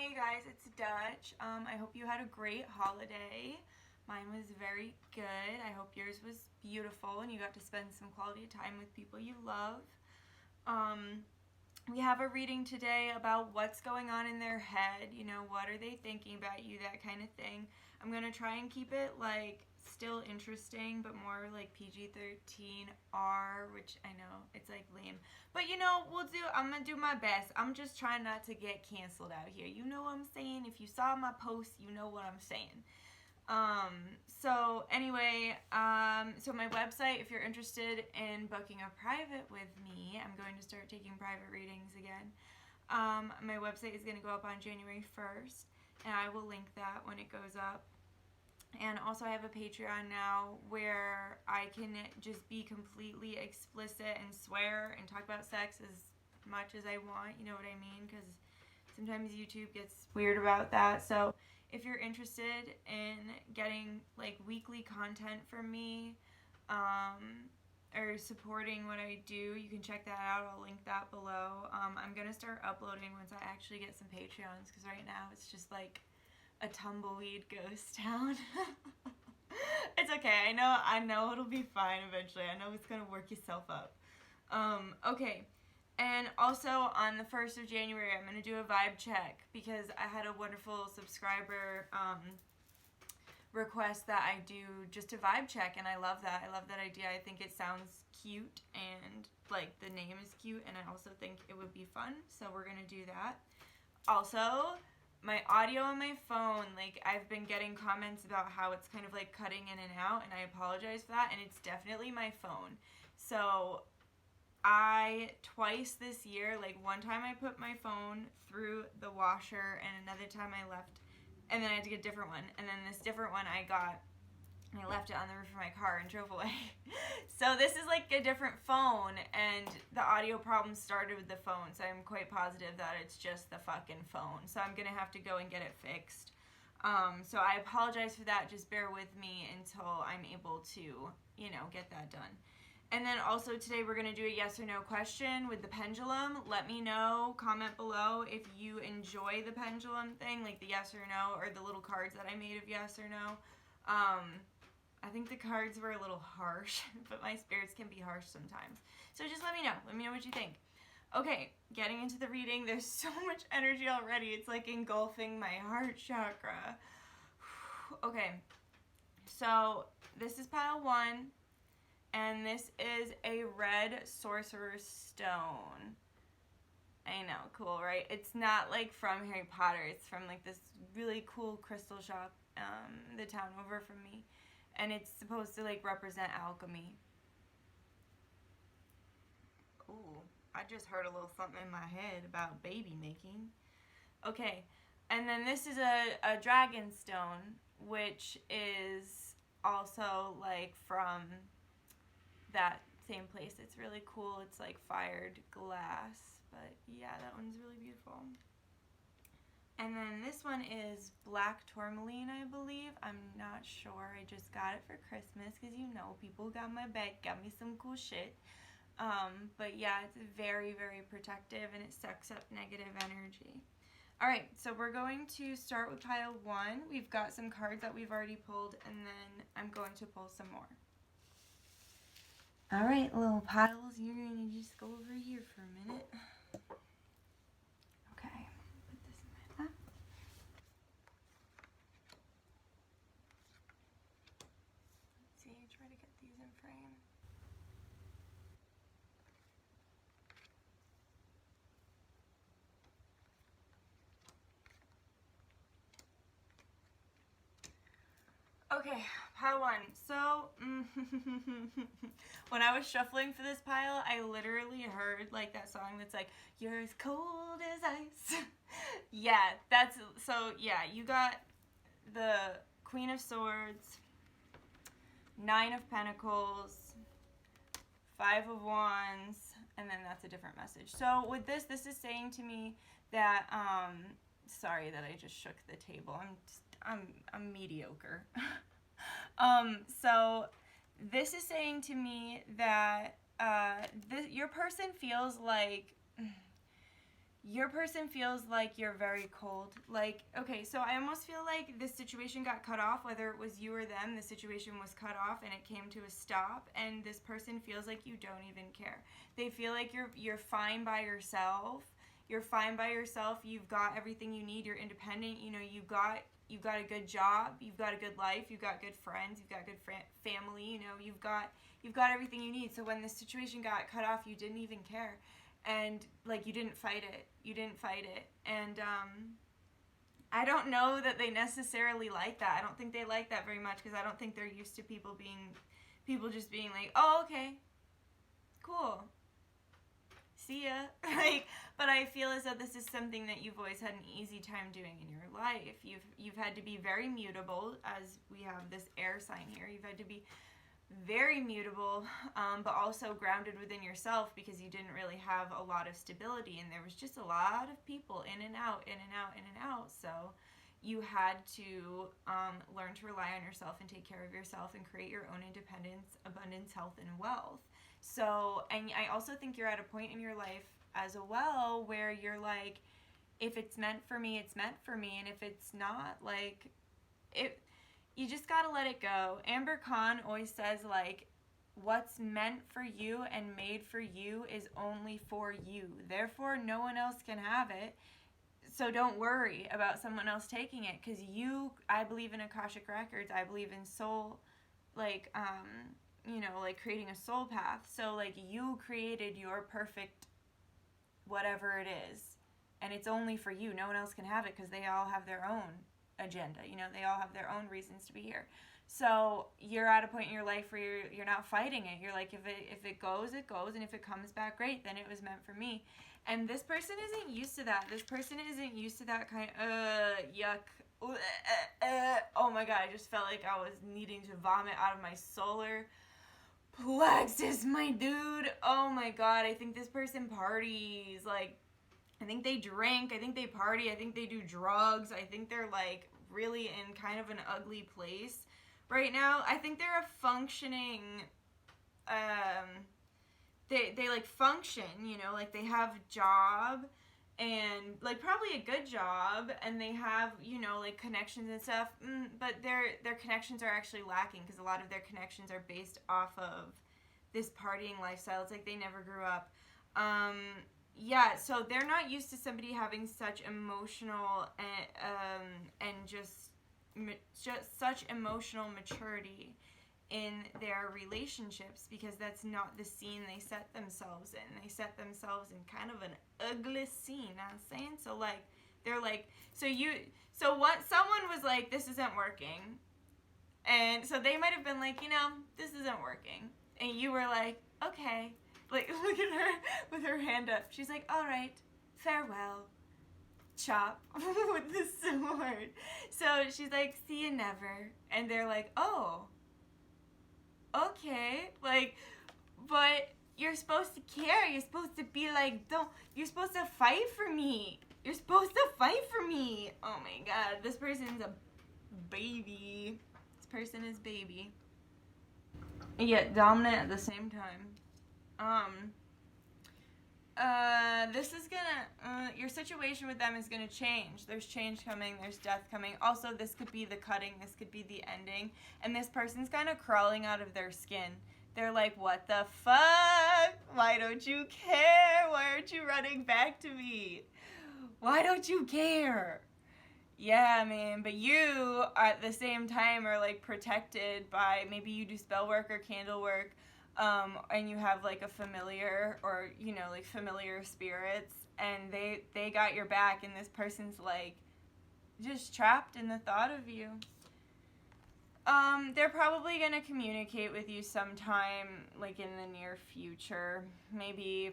Hey guys, it's Dutch. I hope you had a great holiday. Mine was very good. I hope yours was beautiful and you got to spend some quality time with people you love. Um, we have a reading today about what's going on in their head. You know, what are they thinking about you, that kind of thing. I'm going to try and keep it like still interesting, but more like PG-13 R, which I know it's like lame. But you know, I'm gonna do my best. I'm just trying not to get canceled out here. You know what I'm saying? If you saw my post, you know what I'm saying. So anyway, so my website, if you're interested in booking a private with me, I'm going to start taking private readings again. My website is going to go up on January 1st, and I will link that when it goes up. And also I have a Patreon now where I can just be completely explicit and swear and talk about sex as much as I want, you know what I mean? Because sometimes YouTube gets weird about that. So if you're interested in getting like weekly content from me, or supporting what I do, you can check that out. I'll link that below. I'm going to start uploading once I actually get some Patreons, because right now it's just like a tumbleweed ghost town. It's okay. I know it'll be fine eventually. I know it's gonna work yourself up. Okay. And also on the 1st of January, I'm gonna do a vibe check because I had a wonderful subscriber request that I do just a vibe check, and I love that. I love that idea. I think it sounds cute, and like the name is cute, and I also think it would be fun. So we're gonna do that. Also, my audio on my phone, like I've been getting comments about how it's kind of like cutting in and out, and I apologize for that, and it's definitely my phone. So I twice this year, like one time I put my phone through the washer and another time I left, and then I had to get a different one, and then this different one I left it on the roof of my car and drove away. So this is like a different phone, and the audio problem started with the phone, so I'm quite positive that it's just the fucking phone. So I'm gonna have to go and get it fixed. So I apologize for that. Just bear with me until I'm able to, get that done. And then also today we're gonna do a yes or no question with the pendulum. Let me know, comment below if you enjoy the pendulum thing, like the yes or no, or the little cards that I made of yes or no. I think the cards were a little harsh, but my spirits can be harsh sometimes. So just let me know. Let me know what you think. Okay, getting into the reading. There's so much energy already. It's like engulfing my heart chakra. Okay, so this is pile 1, and this is a red sorcerer's stone. I know, cool, right? It's not like from Harry Potter. It's from like this really cool crystal shop, the town over from me. And it's supposed to like represent alchemy. Ooh, I just heard a little something in my head about baby making. Okay, and then this is a dragon stone, which is also like from that same place. It's really cool. It's like fired glass, but yeah, that one's really beautiful. And then this one is black tourmaline, I believe. I'm not sure. I just got it for Christmas because, people got my back, got me some cool shit. But yeah, it's very, very protective, and it sucks up negative energy. All right, so we're going to start with pile 1. We've got some cards that we've already pulled, and then I'm going to pull some more. All right, little piles, you're going to just go over here for a minute. Okay. Try to get these in frame. Okay, pile 1. So, when I was shuffling for this pile, I literally heard like that song that's like, "You're as cold as ice." Yeah, you got the Queen of Swords, 9 of Pentacles, 5 of Wands, and then that's a different message. So with this is saying to me that, sorry that I just shook the table. I'm mediocre. So this is saying to me that your person feels like your person feels like you're very cold. Like, okay, so I almost feel like this situation got cut off, whether it was you or them, the situation was cut off and it came to a stop, and this person feels like you don't even care. They feel like you're fine by yourself. You're fine by yourself. You've got everything you need. You're independent. You know, you've got a good job. You've got a good life. You've got good friends. You've got good family. You know, you've got everything you need. So when this situation got cut off, you didn't even care. And, like, you didn't fight it. And, I don't know that they necessarily like that. I don't think they like that very much, because I don't think they're used to people just being like, oh, okay, cool, see ya. Like, but I feel as though this is something that you've always had an easy time doing in your life. You've had to be very mutable, as we have this air sign here. You've had to be very mutable, but also grounded within yourself, because you didn't really have a lot of stability, and there was just a lot of people in and out. So you had to learn to rely on yourself and take care of yourself and create your own independence, abundance, health, and wealth. So, and I also think you're at a point in your life as well where you're like, if it's meant for me, it's meant for me, and if it's not, like, you just gotta let it go. Amber Khan always says, like, what's meant for you and made for you is only for you. Therefore, no one else can have it. So don't worry about someone else taking it, because I believe in Akashic Records. I believe in soul, like, like creating a soul path. So, like, you created your perfect whatever it is, and it's only for you. No one else can have it, because they all have their own agenda. You know, they all have their own reasons to be here. So you're at a point in your life where you're not fighting it. You're like, if it goes, it goes, and if it comes back, great, then it was meant for me. And this person isn't used to that. This person isn't used to that kind of yuck. Oh my god, I just felt like I was needing to vomit out of my solar plexus, my dude. Oh my god, I think this person parties. Like, I think they drink, I think they party, I think they do drugs, I think they're, like, really in kind of an ugly place right now. I think they're a functioning, they like, function, you know, like, they have a job, and, like, probably a good job, and they have, you know, like, connections and stuff, but their connections are actually lacking, because a lot of their connections are based off of this partying lifestyle. It's like they never grew up. Yeah, so they're not used to somebody having such emotional and just such emotional maturity in their relationships, because that's not the scene they set themselves in. They set themselves in kind of an ugly scene, I'm saying? So, like, they're like, someone was like, this isn't working. And so they might have been like, you know, this isn't working. And you were like, okay. Like, look at her with her hand up. She's like, all right, farewell. Chop with the sword. So she's like, see you never. And they're like, oh, okay. Like, but you're supposed to care. You're supposed to be like, you're supposed to fight for me. You're supposed to fight for me. Oh my god, this person's a baby. This person is baby. And yet dominant at the same time. This is gonna, your situation with them is gonna change. There's change coming, there's death coming. Also, this could be the cutting, this could be the ending. And this person's kind of crawling out of their skin. They're like, what the fuck? Why don't you care? Why aren't you running back to me? Why don't you care? Yeah, man, but you, at the same time, are, like, protected by, maybe you do spell work or candle work, and you have, like, a familiar, or, you know, like, familiar spirits, and they got your back, and this person's, like, just trapped in the thought of you. They're probably gonna communicate with you sometime, like, in the near future. Maybe,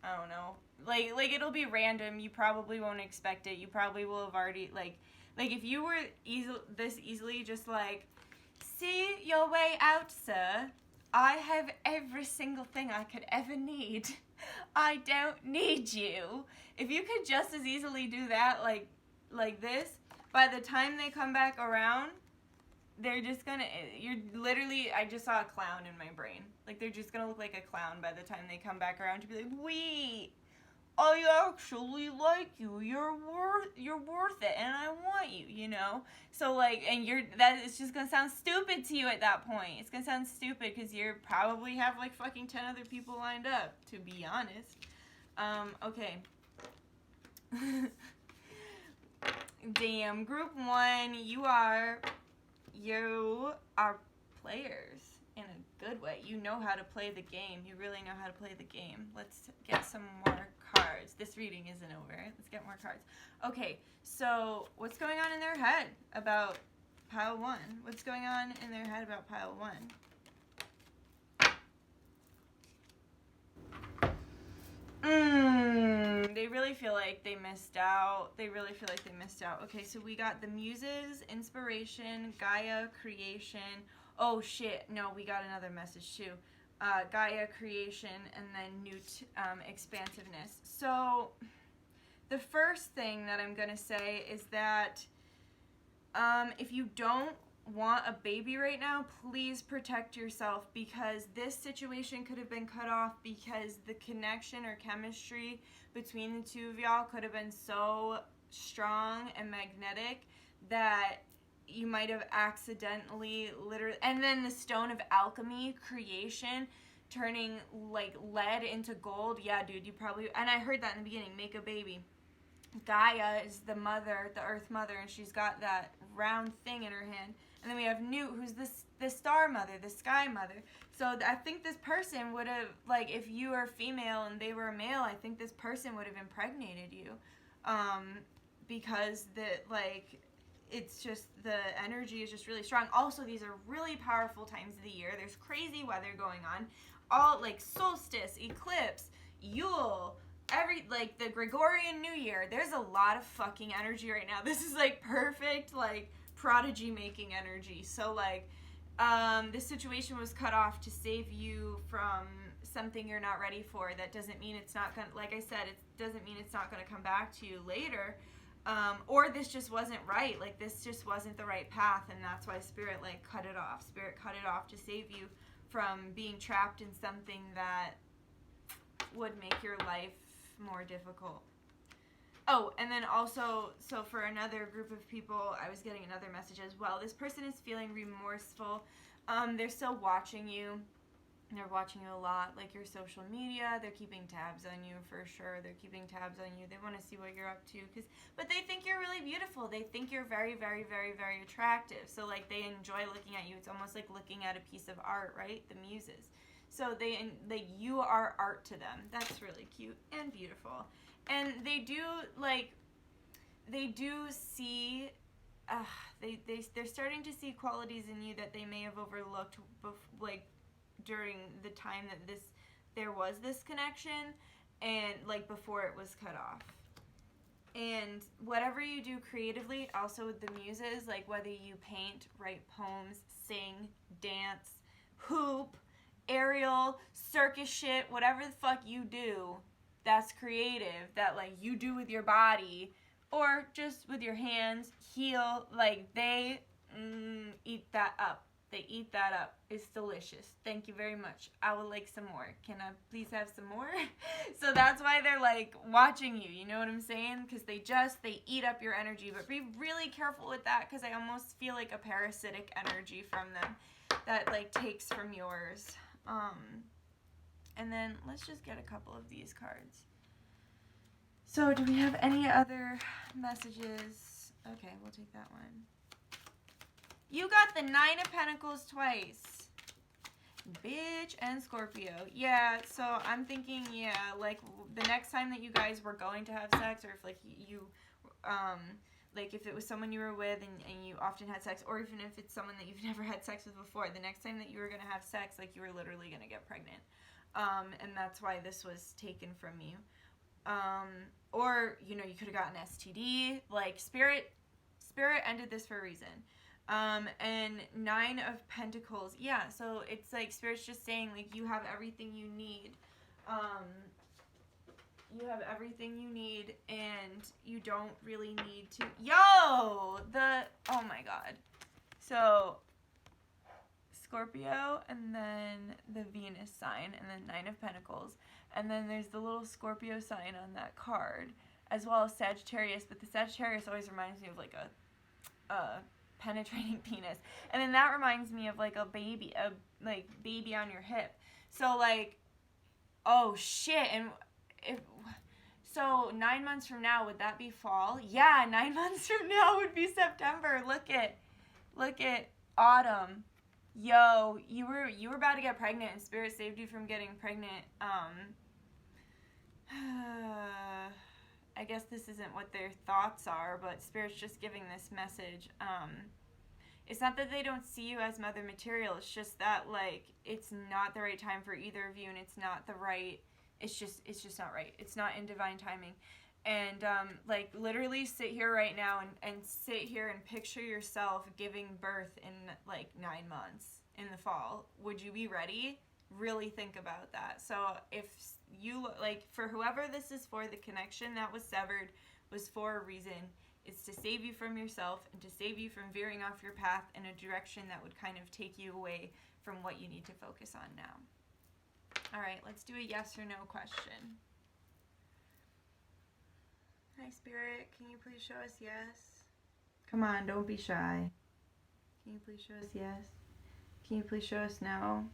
I don't know. Like it'll be random. You probably won't expect it. You probably will have already, like if you were this easily just like, see your way out, sir. I have every single thing I could ever need. I don't need you. If you could just as easily do that, like this, by the time they come back around, they're just gonna, I just saw a clown in my brain. Like, they're just gonna look like a clown by the time they come back around to be like, I actually like you. You're worth it, and I want you. You know. So like, and it's just gonna sound stupid to you at that point. It's gonna sound stupid because you probably have like fucking 10 other people lined up. To be honest. Okay. Damn, group 1, you are players in a good way. You know how to play the game. You really know how to play the game. Let's get some more cards. This reading isn't over. Let's get more cards. Okay, so what's going on in their head about pile 1? What's going on in their head about pile 1? They really feel like they missed out. Okay, so we got the Muses, Inspiration, Gaia, Creation. Oh, shit. No, we got another message, too. Gaia, Creation, and then Newt, Expansiveness. So, the first thing that I'm going to say is that if you don't want a baby right now, please protect yourself, because this situation could have been cut off because the connection or chemistry between the two of y'all could have been so strong and magnetic that you might have accidentally literally, and then the stone of alchemy, creation, turning like lead into gold. Yeah, dude, you probably, and I heard that in the beginning, make a baby. Gaia is the mother, the earth mother, and she's got that round thing in her hand. And then we have Newt, who's the star mother, the sky mother. So I think this person would have, like, if you are female and they were male, I think this person would have impregnated you. Because it's just, the energy is just really strong. Also, these are really powerful times of the year. There's crazy weather going on. All, like, solstice, eclipse, Yule, the Gregorian New Year. There's a lot of fucking energy right now. This is, like, perfect, like, prodigy making energy. So like this situation was cut off to save you from something you're not ready for. That doesn't mean it's not gonna, like I said, it doesn't mean it's not gonna come back to you later, or this just wasn't right. Like this just wasn't the right path, and that's why Spirit like cut it off. Spirit cut it off to save you from being trapped in something that would make your life more difficult. Oh, and then also, so for another group of people, I was getting another message as well. This person is feeling remorseful. They're still watching you. They're watching you a lot, like your social media. They're keeping tabs on you for sure. They're keeping tabs on you. They want to see what you're up to, but they think you're really beautiful. They think you're very, very, very, very attractive. So like they enjoy looking at you. It's almost like looking at a piece of art, right? The Muses. So you are art to them. That's really cute and beautiful. And they do see, they're starting to see qualities in you that they may have overlooked, like during the time that there was this connection, and like before it was cut off. And whatever you do creatively, also with the Muses, like whether you paint, write poems, sing, dance, hoop, aerial, circus shit, whatever the fuck you do, that's creative, that like you do with your body or just with your hands, heal, like they eat that up. They eat that up. It's delicious. Thank you very much. I would like some more. Can I please have some more? So that's why they're like watching you. You know what I'm saying? Because they eat up your energy. But be really careful with that, because I almost feel like a parasitic energy from them that like takes from yours. And then let's just get a couple of these cards. So do we have any other messages? Okay, we'll take that one. You got the 9 of Pentacles twice. Bitch and Scorpio. Yeah, so I'm thinking, yeah, like the next time that you guys were going to have sex, or if like you like if it was someone you were with and you often had sex, or even if it's someone that you've never had sex with before, the next time that you were going to have sex, like you were literally going to get pregnant. And that's why this was taken from you. Or, you know, you could have gotten STD. Like, Spirit ended this for a reason. And 9 of Pentacles. Yeah, so it's like Spirit's just saying, like, you have everything you need. You have everything you need, and you don't really need to... Yo! Oh my god. So, Scorpio, and then the Venus sign, and then 9 of Pentacles. And then there's the little Scorpio sign on that card, as well as Sagittarius. But the Sagittarius always reminds me of like a penetrating penis. And then that reminds me of like a baby on your hip. So like, oh shit. And so 9 months from now, would that be fall? Yeah, 9 months from now would be September. Look at autumn. Yo, you were about to get pregnant, and Spirit saved you from getting pregnant. I guess this isn't what their thoughts are, but Spirit's just giving this message. It's not that they don't see you as mother material. It's just that like it's not the right time for either of you, and it's not the right. It's just not right. It's not in divine timing. And like literally sit here right now and sit here and picture yourself giving birth in like 9 months in the fall. Would you be ready? Really think about that. So if you like, for whoever this is for, the connection that was severed was for a reason. It's to save you from yourself and to save you from veering off your path in a direction that would kind of take you away from what you need to focus on now. All right, let's do a yes or no question. Hi, Spirit. Can you please show us yes? Come on, don't be shy. Can you please show us yes? Can you please show us no?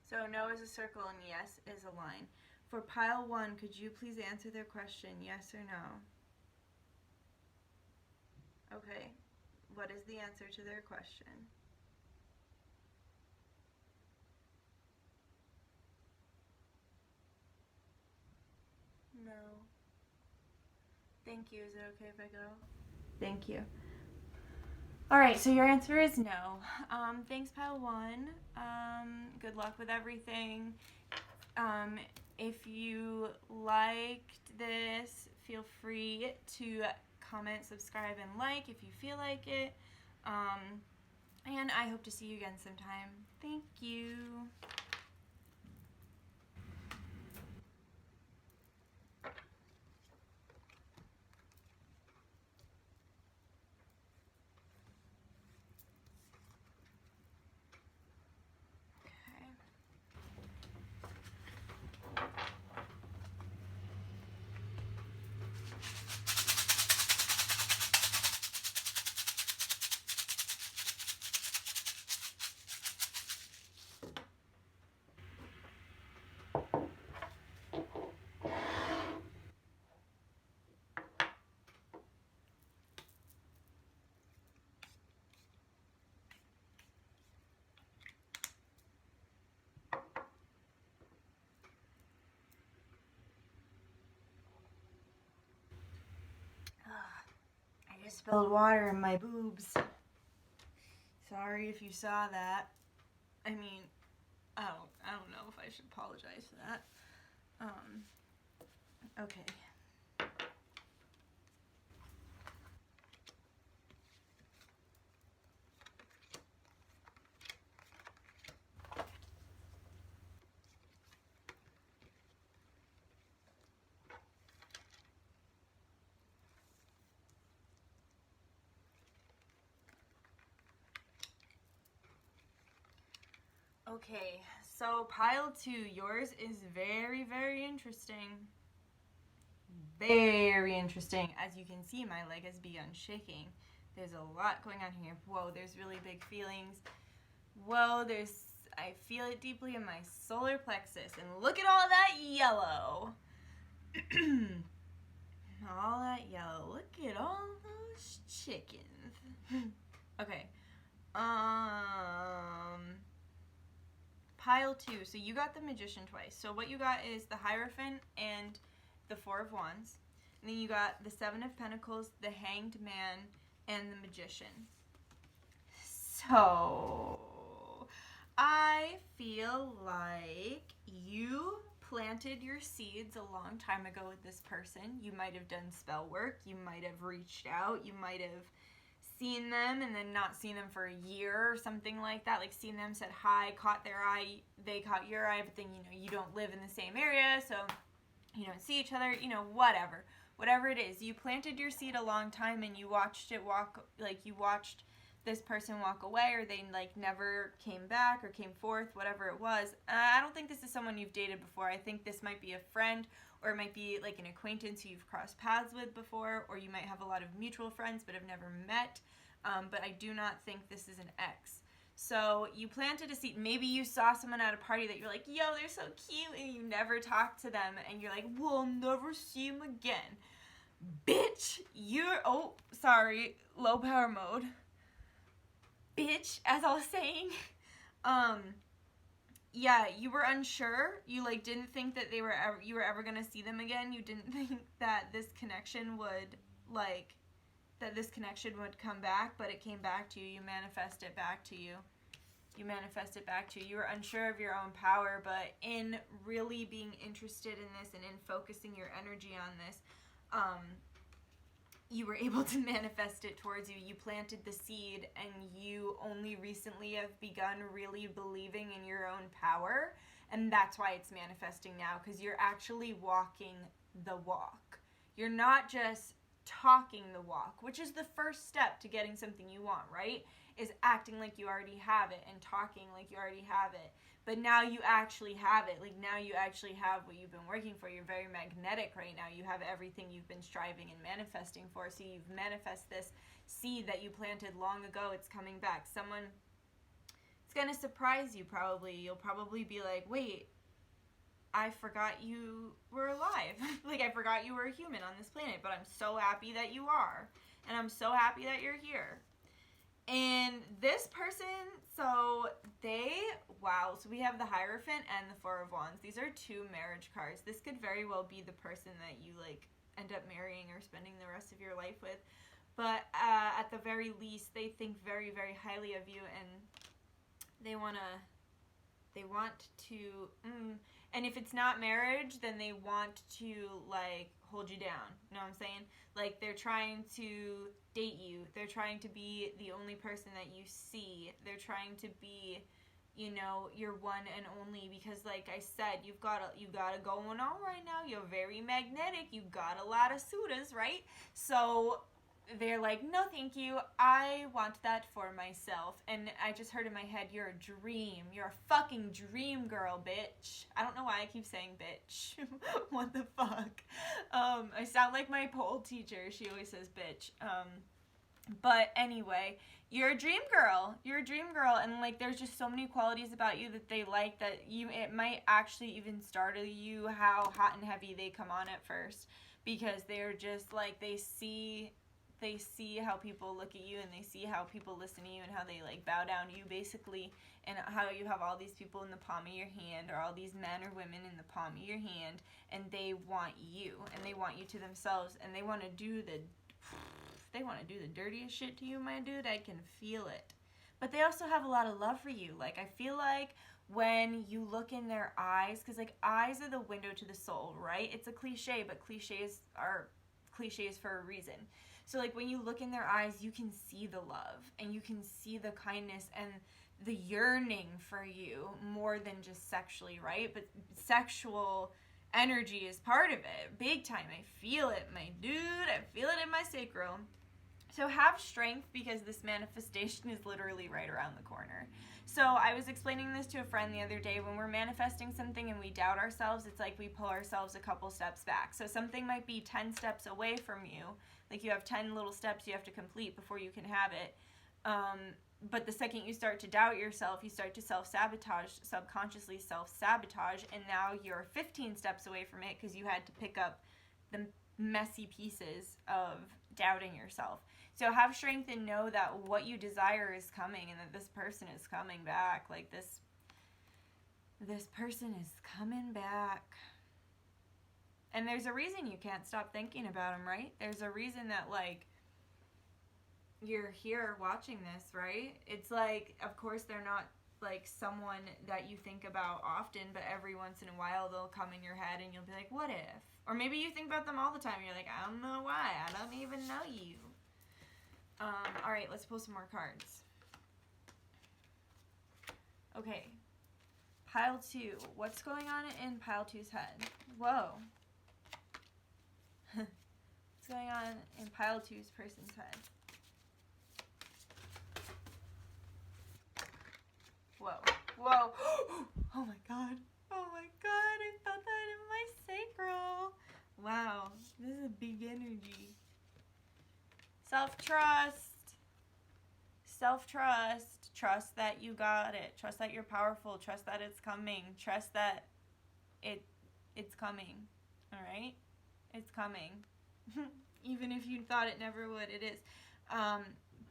So no is a circle and yes is a line. For pile 1, could you please answer their question, yes or no? Okay. What is the answer to their question? No. Thank you. Is it okay if I go? Thank you. All right, so your answer is no. Thanks, pile 1. Good luck with everything. If you liked this, feel free to comment, subscribe, and like if you feel like it. And I hope to see you again sometime. Thank you. I just spilled water in my boobs. Sorry if you saw that. I mean, I don't know if I should apologize for that. Okay. Okay, so pile 2, yours is very, very interesting. Very interesting. As you can see, my leg has begun shaking. There's a lot going on here. Whoa, there's really big feelings. Whoa, I feel it deeply in my solar plexus. And look at all that yellow. All that yellow. Look at all those chickens. Okay. Pile 2. So you got the Magician twice. So what you got is the Hierophant and the 4 of Wands. And then you got the 7 of Pentacles, the Hanged Man, and the Magician. So I feel like you planted your seeds a long time ago with this person. You might have done spell work. You might have reached out. You might have seen them and then not seen them for a year or something like that. Like seen them, said hi, caught their eye, they caught your eye, but then you don't live in the same area, so you don't see each other, whatever whatever it is. You planted your seed a long time and you watched it walk, like you watched this person walk away, or they like never came back or came forth, whatever it was. I don't think this is someone you've dated before. I think this might be a friend, or it might be like an acquaintance who you've crossed paths with before, or you might have a lot of mutual friends but have never met. But I do not think this is an ex. So you planted a seed. Maybe you saw someone at a party that you're like, yo, they're so cute, and you never talked to them, and you're like, we'll never see them again. Bitch, oh, sorry, low power mode. Bitch, as I was saying, yeah, you were unsure. You like didn't think that you were ever gonna see them again. You didn't think that this connection would come back, but it came back to you. You manifest it back to you. You were unsure of your own power, but in really being interested in this and in focusing your energy on this, you were able to manifest it towards you. You planted the seed, and you only recently have begun really believing in your own power, and that's why it's manifesting now, because you're actually walking the walk. You're not just talking the walk, which is the first step to getting something you want, right? Is acting like you already have it and talking like you already have it. But now you actually have it. Like, now you actually have what you've been working for. You're very magnetic right now. You have everything you've been striving and manifesting for. So you've manifest this seed that you planted long ago. It's coming back. It's going to surprise you probably. You'll probably be like, wait, I forgot you were alive. Like, I forgot you were a human on this planet. But I'm so happy that you are. And I'm so happy that you're here. And this person, so we have the Hierophant and the Four of Wands. These are two marriage cards. This could very well be the person that you like end up marrying or spending the rest of your life with. But at the very least, they think very, very highly of you, and they want to, and if it's not marriage, then they want to like hold you down. You know what I'm saying? Like, they're trying to date you. They're trying to be the only person that you see. They're trying to be, you know, your one and only, because like I said, you got it going on right now. You're very magnetic. You got a lot of suitors, right? So they're like, no, thank you. I want that for myself. And I just heard in my head, you're a dream. You're a fucking dream girl, bitch. I don't know why I keep saying bitch. What the fuck? I sound like my pole teacher. She always says bitch. But anyway, you're a dream girl. You're a dream girl, and like there's just so many qualities about you that they like that it might actually even startle you how hot and heavy they come on at first, because they're just like they see how people look at you, and they see how people listen to you, and how they like bow down to you basically, and how you have all these people in the palm of your hand, or all these men or women in the palm of your hand, and they want you, and they want you to themselves, and they want to do the dirtiest shit to you, my dude. I can feel it. But they also have a lot of love for you. Like, I feel like when you look in their eyes, because like eyes are the window to the soul, right? It's a cliche, but cliches are cliches for a reason. So like when you look in their eyes, you can see the love, and you can see the kindness and the yearning for you more than just sexually, right? But sexual energy is part of it, big time. I feel it, my dude. I feel it in my sacral. So have strength, because this manifestation is literally right around the corner. So I was explaining this to a friend the other day. When we're manifesting something and we doubt ourselves, it's like we pull ourselves a couple steps back. So something might be 10 steps away from you. Like, you have 10 little steps you have to complete before you can have it. But the second you start to doubt yourself, you start to self-sabotage, subconsciously self-sabotage, and now you're 15 steps away from it because you had to pick up the messy pieces of doubting yourself. So have strength and know that what you desire is coming, and that this person is coming back. Like, this person is coming back. And there's a reason you can't stop thinking about them, right? There's a reason that, like, you're here watching this, right? It's like, of course, they're not like someone that you think about often, but every once in a while they'll come in your head and you'll be like, what if? Or maybe you think about them all the time. You're like, I don't know why. I don't even know you. All right, let's pull some more cards. Okay. Pile 2. What's going on in Pile 2's head? Whoa. What's going on in pile 2's person's head? Whoa. Whoa. Oh my god. Oh my god. I felt that in my sacral. Wow. This is a big energy. Self-trust. Self-trust. Trust that you got it. Trust that you're powerful. Trust that it's coming. Trust that it's coming. Alright? It's coming. Even if you thought it never would, it is.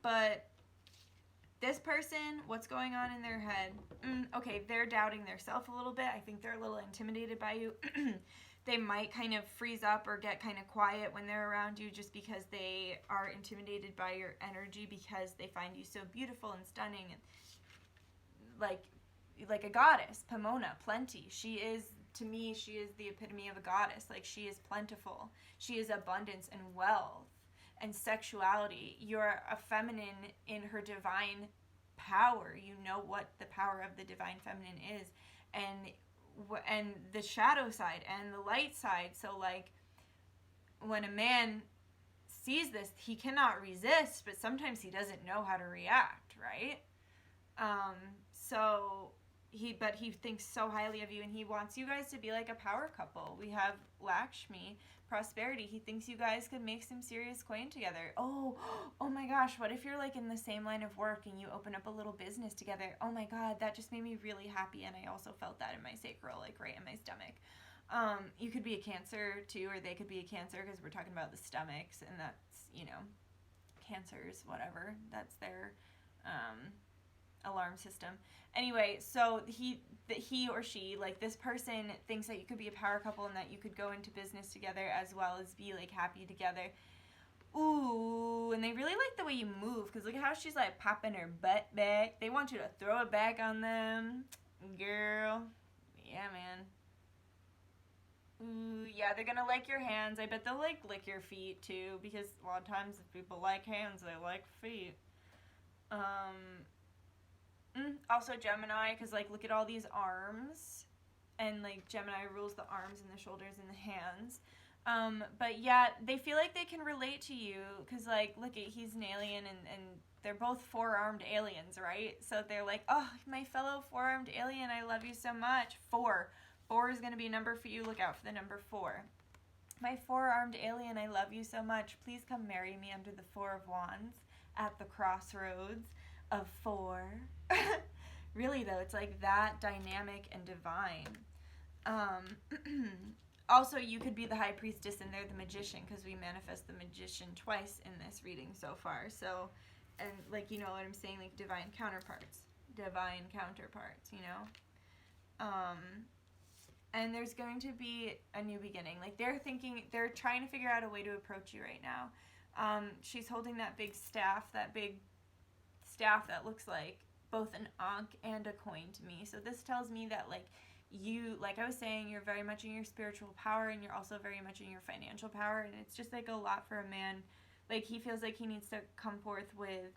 But this person, what's going on in their head? Okay, they're doubting their self a little bit. I think they're a little intimidated by you. They might kind of freeze up or get kind of quiet when they're around you just because they are intimidated by your energy, because they find you so beautiful and stunning and like a goddess. Pomona, plenty. She is, to me, she is the epitome of a goddess. Like, she is plentiful. She is abundance and wealth and sexuality. You're a feminine in her divine power. You know what the power of the divine feminine is, and the shadow side and the light side. So like, when a man sees this, he cannot resist, but sometimes he doesn't know how to react, right? But he thinks so highly of you, and he wants you guys to be like a power couple. We have Lakshmi, prosperity. He thinks you guys could make some serious coin together. Oh my gosh, what if you're like in the same line of work and you open up a little business together? Oh my god, that just made me really happy, and I also felt that in my sacral, like right in my stomach. You could be a Cancer too, or they could be a Cancer, because we're talking about the stomachs, and that's, you know, Cancers, whatever. That's their alarm system. Anyway, so he or she, like, this person thinks that you could be a power couple and that you could go into business together as well as be like happy together. Ooh, and they really like the way you move, because look at how she's like popping her butt back. They want you to throw it back on them, girl. Yeah, man. Ooh, yeah, they're gonna like your hands. I bet they'll like lick your feet too, because a lot of times if people like hands, they like feet. Also Gemini, because like, look at all these arms, and like Gemini rules the arms and the shoulders and the hands. But yeah, they feel like they can relate to you, because like, look at, he's an alien, and they're both four-armed aliens, right? So they're like, oh, my fellow four-armed alien, I love you so much. Four is going to be a number for you. Look out for the number 4. My four-armed alien, I love you so much. Please come marry me under the 4 of Wands at the crossroads of 4. Really though, it's like that dynamic and divine. Also, you could be the high priestess and they're the magician, because we manifest the magician twice in this reading so far. So, and like, you know what I'm saying, like divine counterparts, you know. And there's going to be a new beginning. Like, they're trying to figure out a way to approach you right now. She's holding that big staff that looks like both an ankh and a coin to me. So this tells me that, like, you, like I was saying, you're very much in your spiritual power, and you're also very much in your financial power, and it's just like a lot for a man. Like, he feels like he needs to come forth with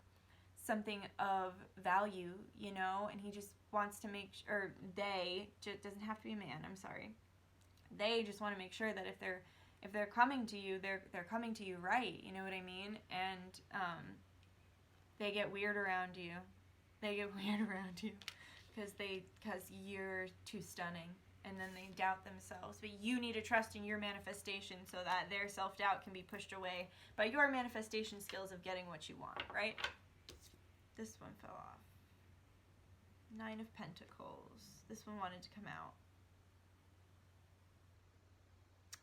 something of value, you know, and he just wants to make sure, or they, just doesn't have to be a man, I'm sorry. They just want to make sure that if they're coming to you, they're coming to you right, you know what I mean? And they get weird around you. Because you're too stunning, and then they doubt themselves. But you need to trust in your manifestation so that their self-doubt can be pushed away by your manifestation skills of getting what you want, right? This one fell off. 9 of Pentacles. This one wanted to come out.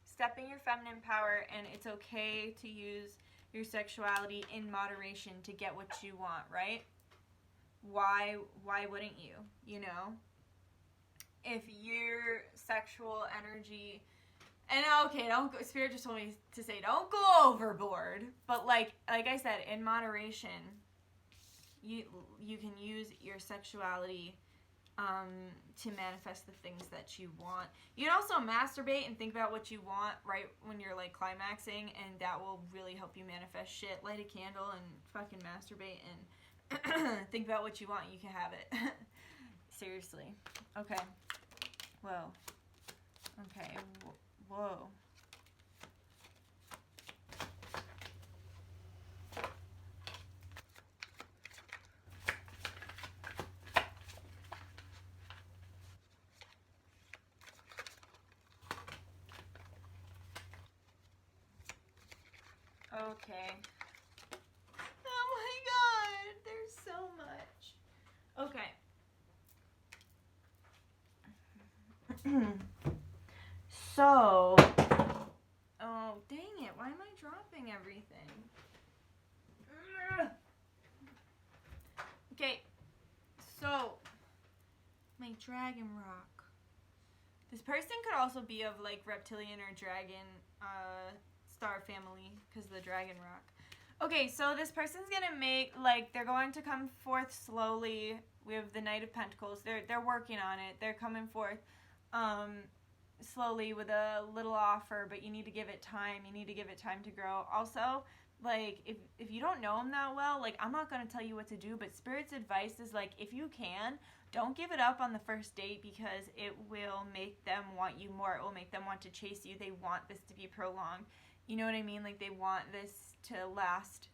Step in your feminine power, and it's okay to use your sexuality in moderation to get what you want, right? Why wouldn't you, you know? If your sexual energy, and okay, don't go, Spirit just told me to say don't go overboard, but like I said, in moderation, you can use your sexuality to manifest the things that you want. You can also masturbate and think about what you want right when you're like climaxing, and that will really help you manifest shit. Light a candle and fucking masturbate and think about what you want, you can have it. Seriously. Okay. Whoa. Okay. Whoa. Okay. Oh my god, there's so much. Okay. So, oh dang it, why am I dropping everything? Okay, so, my dragon rock. This person could also be of like reptilian or dragon star family because of the dragon rock. Okay, so this person's gonna make, like, they're going to come forth slowly. We have the Knight of Pentacles. They're working on it. They're coming forth slowly with a little offer, but you need to give it time. You need to give it time to grow. Also, like, if you don't know them that well, like, I'm not going to tell you what to do, but Spirit's advice is, like, if you can, don't give it up on the first date because it will make them want you more. It will make them want to chase you. They want this to be prolonged. You know what I mean? Like, they want this to last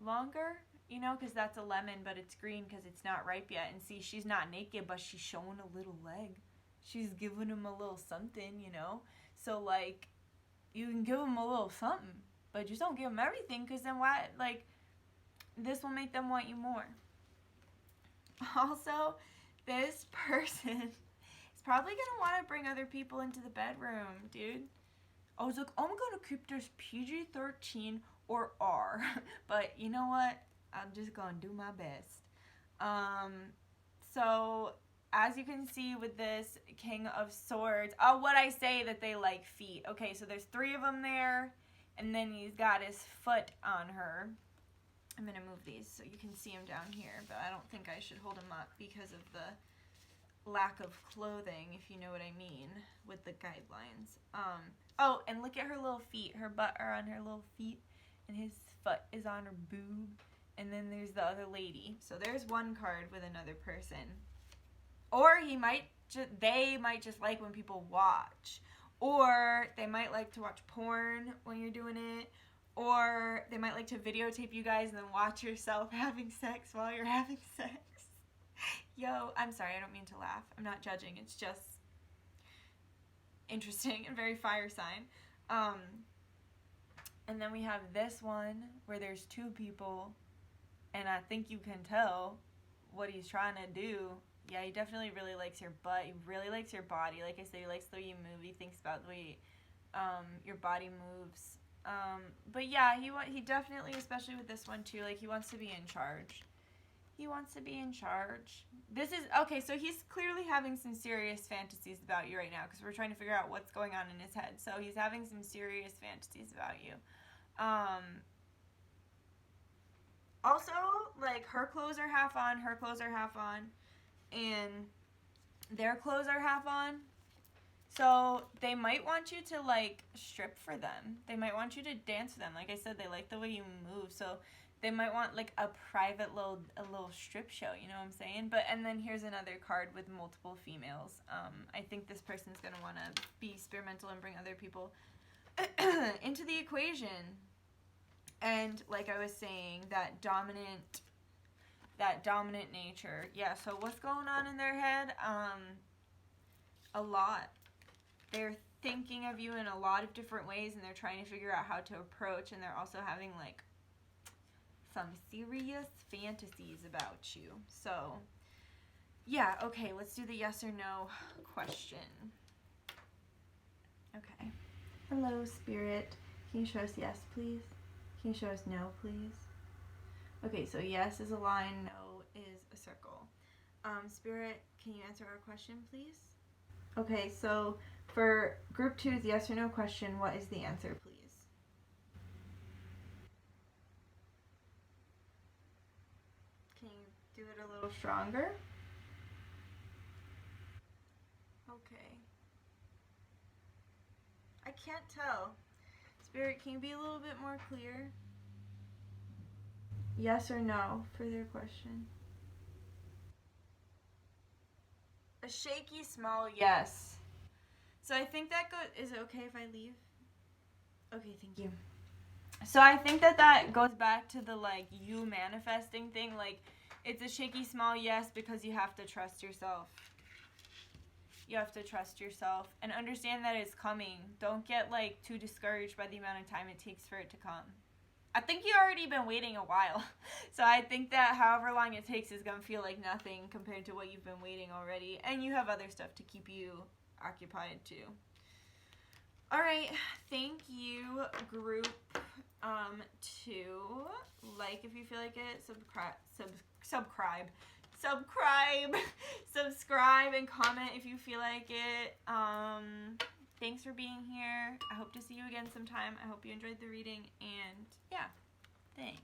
longer, you know, because that's a lemon, but it's green because it's not ripe yet. And see, she's not naked, but she's showing a little leg. She's giving him a little something, you know? So, like, you can give him a little something, but just don't give him everything because then why, like, this will make them want you more. Also, this person is probably going to want to bring other people into the bedroom, dude. I was like, I'm going to keep this PG-13 or R. But you know what? I'm just going to do my best. So, as you can see with this King of Swords, what I say that they like feet. Okay, so there's 3 of them there, and then he's got his foot on her. I'm going to move these so you can see him down here, but I don't think I should hold him up because of the lack of clothing, if you know what I mean, with the guidelines. Oh, and look at her little feet. Her butt are on her little feet, and his foot is on her boob. And then there's the other lady. So there's one card with another person. Or they might just like when people watch. Or they might like to watch porn when you're doing it. Or they might like to videotape you guys and then watch yourself having sex while you're having sex. Yo, I'm sorry, I don't mean to laugh. I'm not judging. It's just interesting and very fire sign. And then we have this one where there's 2 people, and I think you can tell what he's trying to do. Yeah, he definitely really likes your butt. He really likes your body. Like I said, he likes the way you move. He thinks about the way your body moves. But yeah, he definitely, especially with this one too, like he wants to be in charge. He wants to be in charge. This is, okay, so he's clearly having some serious fantasies about you right now because we're trying to figure out what's going on in his head. So he's having some serious fantasies about you. Also, like, her clothes are half on, her clothes are half on, and their clothes are half on. So they might want you to, like, strip for them. They might want you to dance for them. Like I said, they like the way you move. So they might want, like, a private little strip show, you know what I'm saying? And then here's another card with multiple females. I think this person's going to want to be experimental and bring other people into the equation. And like I was saying, that dominant nature. Yeah, so what's going on in their head? A lot. They're thinking of you in a lot of different ways, and they're trying to figure out how to approach, and they're also having, like, some serious fantasies about you. So, yeah, okay, let's do the yes or no question. Okay. Hello, Spirit. Can you show us yes, please? Can you show us no, please? Okay, so yes is a line, no is a circle. Spirit, can you answer our question, please? Okay, so for group 2's yes or no question, what is the answer, please? Can you do it a little stronger? Okay. I can't tell. Spirit, can you be a little bit more clear? Yes or no for their question. A shaky, small yes. So I think that is it okay if I leave? Okay, thank you. So I think that goes back to the, like, you manifesting thing. Like, it's a shaky, small yes because you have to trust yourself. You have to trust yourself and understand that it's coming. Don't get, like, too discouraged by the amount of time it takes for it to come. I think you've already been waiting a while. So I think that however long it takes is going to feel like nothing compared to what you've been waiting already. And you have other stuff to keep you occupied too. All right. Thank you, group 2. Like if you feel like it. Subscribe and comment if you feel like it. Thanks for being here. I hope to see you again sometime. I hope you enjoyed the reading, and yeah, thanks.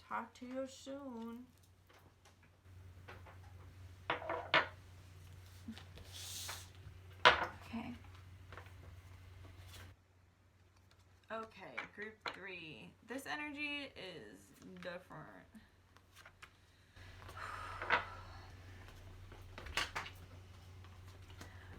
Talk to you soon. Okay. Okay, group 3. This energy is different.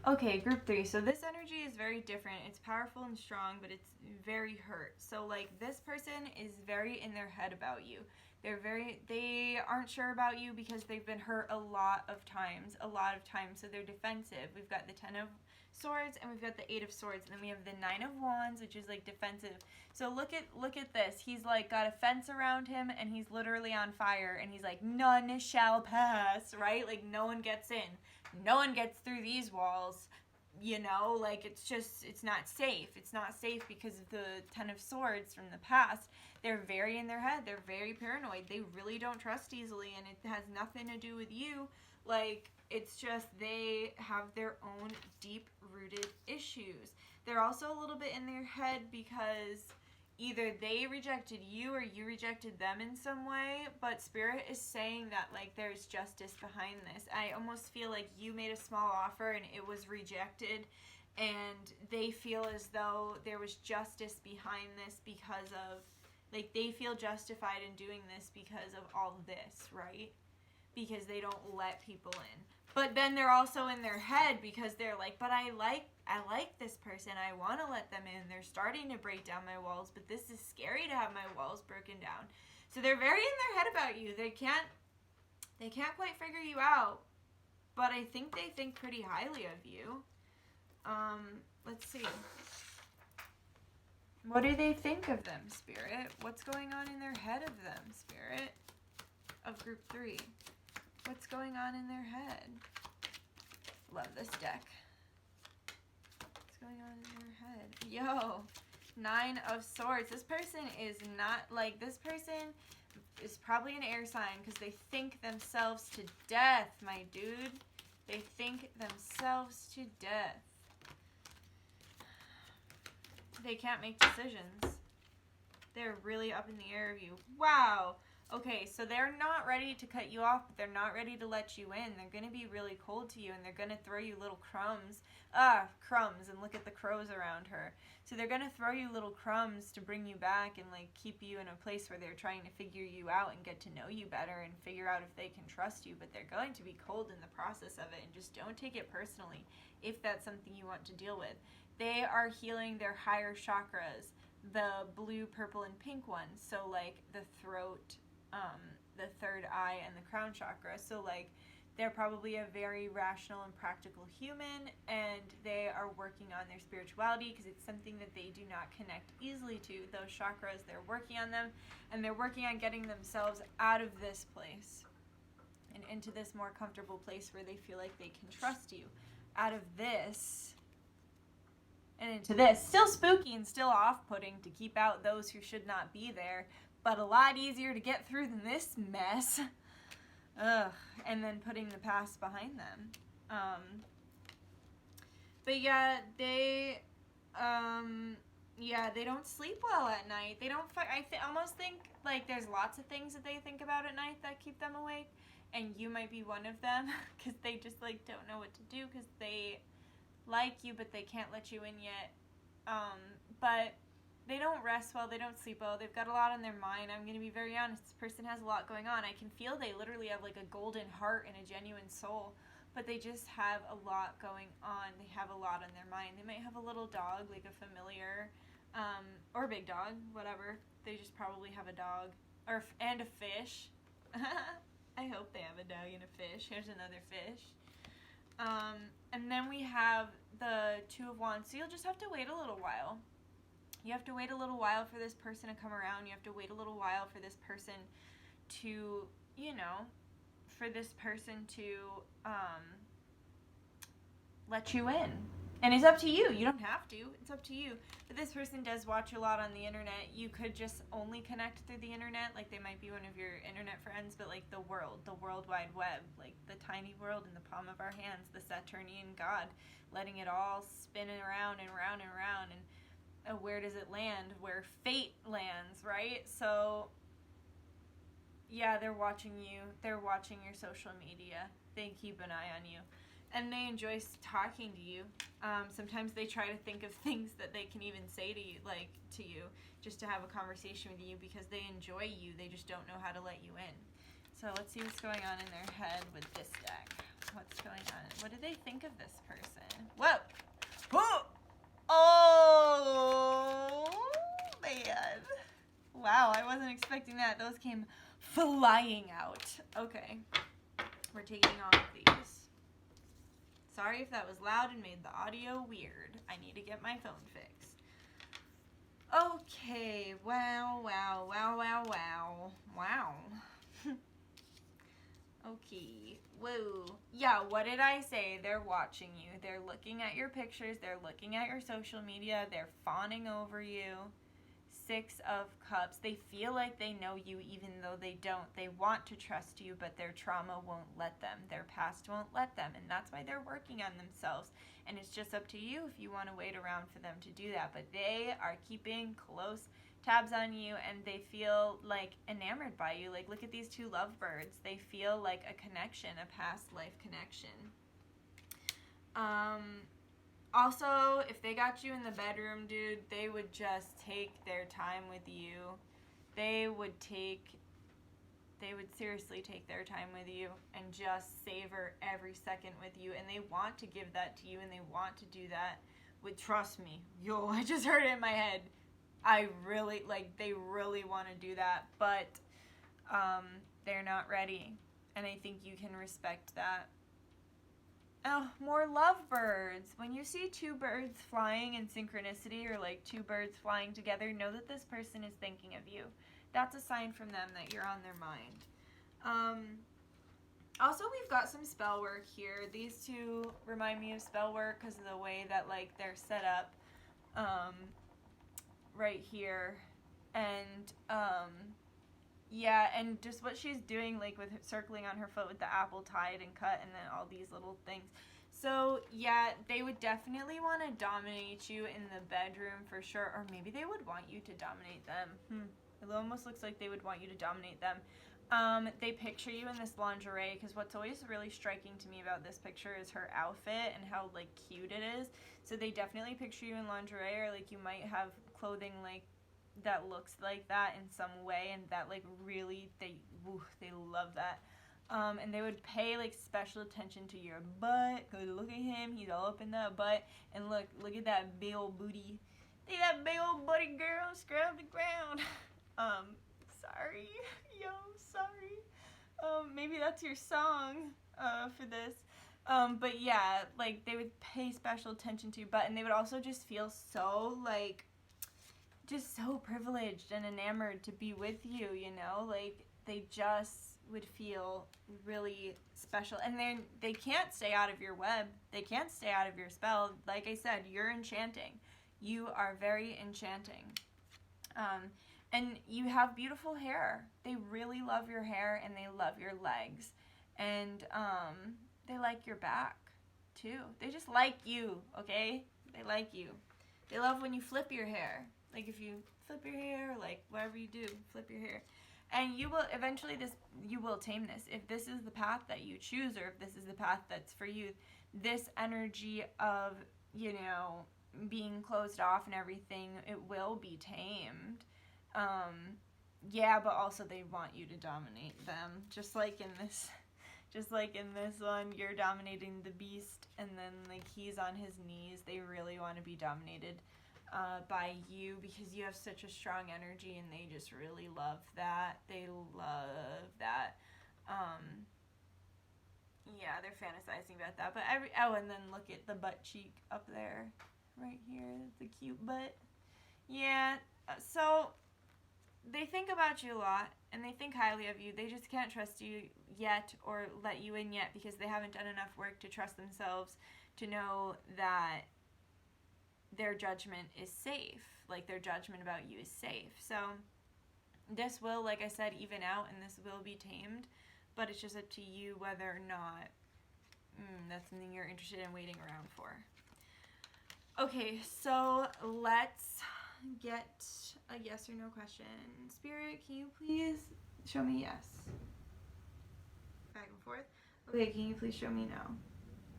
Okay, group 3. So this energy is very different. It's powerful and strong, but it's very hurt. So like this person is very in their head about you. They aren't sure about you because they've been hurt a lot of times. So they're defensive. We've got the 10 of Swords and we've got the 8 of Swords, and then we have the 9 of Wands, which is like defensive. So look at this. He's like got a fence around him and he's literally on fire, and he's like, none shall pass, right? Like no one gets in. No one gets through these walls, you know, like it's not safe. It's not safe because of the 10 of Swords from the past. They're very in their head. They're very paranoid. They really don't trust easily, and it has nothing to do with you. Like, it's just they have their own deep-rooted issues. They're also a little bit in their head because either they rejected you or you rejected them in some way, but Spirit is saying that, like, there's justice behind this. I almost feel like you made a small offer and it was rejected, and they feel as though there was justice behind this because of, like, they feel justified in doing this because of all this, right? Because they don't let people in. But then they're also in their head because they're like, but I like this person. I want to let them in. They're starting to break down my walls, but this is scary to have my walls broken down. So they're very in their head about you. They can't quite figure you out, but I think they think pretty highly of you. Let's see. What do they think of them, Spirit? What's going on in their head of them, Spirit? Of group 3. What's going on in their head? Love this deck. What's going on in their head? Yo, 9 of Swords. This person is not, like, this person is probably an air sign because they think themselves to death, my dude. They think themselves to death. They can't make decisions. They're really up in the air of you. Wow. Okay, so they're not ready to cut you off, but they're not ready to let you in. They're going to be really cold to you, and they're going to throw you little crumbs. Crumbs, and look at the crows around her. So they're going to throw you little crumbs to bring you back and, like, keep you in a place where they're trying to figure you out and get to know you better and figure out if they can trust you. But they're going to be cold in the process of it, and just don't take it personally if that's something you want to deal with. They are healing their higher chakras, the blue, purple, and pink ones. So, like, the throat, the third eye, and the crown chakra. So, like, they're probably a very rational and practical human, and they are working on their spirituality because it's something that they do not connect easily to. Those chakras, they're working on them, and they're working on getting themselves out of this place and into this more comfortable place where they feel like they can trust you. Out of this and into this. Still spooky and still off-putting to keep out those who should not be there, but a lot easier to get through than this mess. Ugh. And then putting the past behind them. But yeah, they don't sleep well at night. They don't. I almost think like there's lots of things that they think about at night that keep them awake, and you might be one of them because they just like don't know what to do because they like you, but they can't let you in yet. But they don't rest well, they don't sleep well, they've got a lot on their mind. I'm going to be very honest, this person has a lot going on. I can feel they literally have like a golden heart and a genuine soul, but they just have a lot going on. They have a lot on their mind. They might have a little dog, like a familiar, or a big dog, whatever. They just probably have a dog, and a fish. I hope they have a dog and a fish. Here's another fish. And then we have the 2 of Wands, so you'll just have to wait a little while. You have to wait a little while for this person to come around. You have to wait a little while for this person to, you know, for this person to let you in. And it's up to you. You don't have to. It's up to you. But this person does watch a lot on the internet. You could just only connect through the internet. Like, they might be one of your internet friends, but, like, the World Wide Web, like, the tiny world in the palm of our hands, the Saturnian God, letting it all spin around and round and round. And where does it land? Where fate lands, right? So, yeah, they're watching you. They're watching your social media. They keep an eye on you. And they enjoy talking to you. Sometimes they try to think of things that they can even say to you, like to you, just to have a conversation with you because they enjoy you. They just don't know how to let you in. So let's see what's going on in their head with this deck. What's going on? What do they think of this person? Whoa! Whoa! Oh, man. Wow, I wasn't expecting that. Those came flying out. Okay. We're taking off these. Sorry if that was loud and made the audio weird. I need to get my phone fixed. Okay. Wow. Okay. Whoa. Yeah, what did I say? They're watching you. They're looking at your pictures. They're looking at your social media. They're fawning over you. 6 of Cups. They feel like they know you even though they don't. They want to trust you, but their trauma won't let them. Their past won't let them, and that's why they're working on themselves. And it's just up to you if you want to wait around for them to do that. But they are keeping close tabs on you, and they feel like enamored by you. Like, look at these 2 lovebirds. They feel like a connection, a past life connection. Also, if they got you in the bedroom, dude, they would just take their time with you. They would seriously take their time with you and just savor every second with you. And they want to give that to you, and they want to do that with, trust me. Yo, I just heard it in my head. They really want to do that, but they're not ready. And I think you can respect that. Oh, more lovebirds. When you see 2 birds flying in synchronicity, or like 2 birds flying together, know that this person is thinking of you. That's a sign from them that you're on their mind. Also, we've got some spell work here. These 2 remind me of spell work because of the way that, like, they're set up right here. And yeah, and just what she's doing, like, with circling on her foot with the apple tied and cut, and then all these little things. So, yeah, they would definitely want to dominate you in the bedroom for sure, or maybe they would want you to dominate them. It almost looks like they would want you to dominate them. They picture you in this lingerie, because what's always really striking to me about this picture is her outfit and how, like, cute it is. So they definitely picture you in lingerie, or, like, you might have clothing, like, that looks like that in some way, and that, like, really, they love that. And they would pay, like, special attention to your butt, because look at him, he's all up in that butt, and look at that big old booty. Look at that big old booty, girl, scrub the ground. Sorry. Maybe that's your song, for this. But yeah, like, they would pay special attention to your butt, and they would also just feel so, like, just so privileged and enamored to be with you, you know? Like, they just would feel really special. And then they can't stay out of your web. They can't stay out of your spell. Like I said, you're enchanting. You are very enchanting. And you have beautiful hair. They really love your hair, and they love your legs. And they like your back, too. They just like you, okay? They like you. They love when you flip your hair. Like, if you flip your hair, like, whatever you do, flip your hair. And you will, eventually, you will tame this. If this is the path that you choose, or if this is the path that's for you, this energy of, you know, being closed off and everything, it will be tamed. Yeah, but also they want you to dominate them. Just like in this one, you're dominating the beast, and then, like, he's on his knees. They really want to be dominated by you, because you have such a strong energy, and they just really love that. They love that. Yeah, they're fantasizing about that. But and then look at the butt cheek up there, right here, the cute butt. Yeah, so they think about you a lot and they think highly of you. They just can't trust you yet or let you in yet because they haven't done enough work to trust themselves to know that their judgment is safe. Like, their judgment about you is safe. So this will, like I said, even out and this will be tamed, but it's just up to you whether or not that's something you're interested in waiting around for. Okay, so let's get a yes or no question. Spirit, can you please show me yes? Back and forth. Okay, can you please show me no?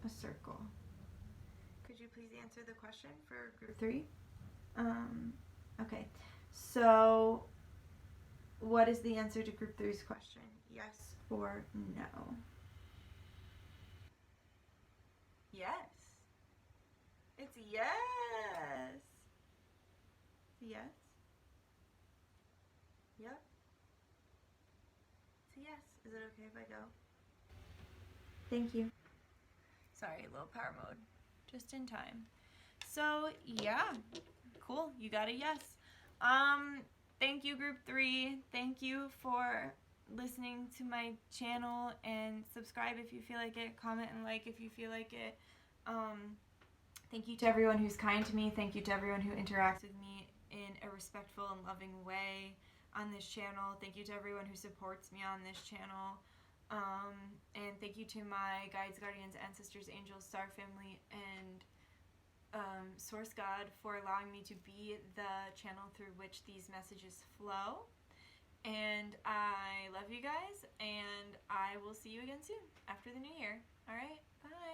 A circle. Could you please answer the question for group 3? Okay, so what is the answer to group 3's question? Yes or no? Yes. It's yes. Yes. Yep. It's a yes. Is it okay if I go? Thank you. Sorry, low power mode. Just in time. So, yeah. Cool. You got a yes. Thank you, group 3. Thank you for listening to my channel, and subscribe if you feel like it. Comment and like if you feel like it. Thank you to everyone who's kind to me. Thank you to everyone who interacts with me in a respectful and loving way on this channel. Thank you to everyone who supports me on this channel. And thank you to my guides, guardians, ancestors, angels, star family, and Source God for allowing me to be the channel through which these messages flow. And I love you guys, and I will see you again soon after the new year. All right, bye.